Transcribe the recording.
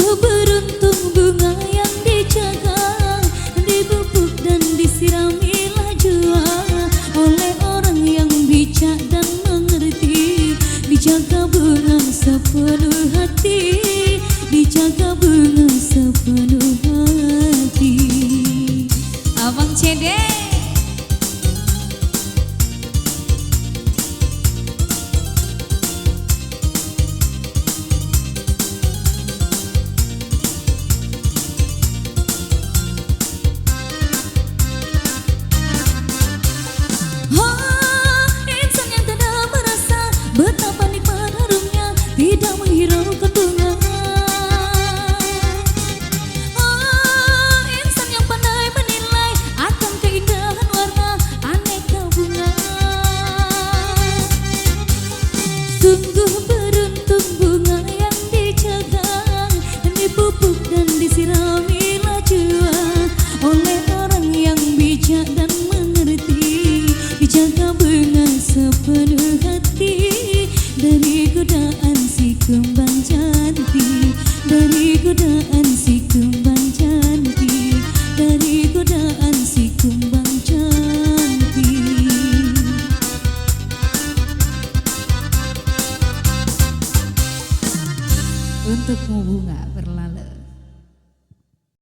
Sungguh beruntung bunga yang dijaga, dipupuk dan disiramilah jua oleh orang yang bijak dan mengerti. Dijaga bunga sepenuh hati, dijaga bunga sepenuh hati. Abang Cede. Betapa nikmat harumnya, tidak menghiraukan bunga. Oh, insan yang pandai menilai akan keindahan warna aneka bunga. Sungguh beruntung bunga yang dijaga, dipupuk dan disiramilah jua oleh orang yang bijak dan mengerti. Dijaga bunga sepenuh hati dari godaan si kembang cantik, dari godaan si kembang cantik, dari godaan si kembang cantik. Untukmu bunga berlalu.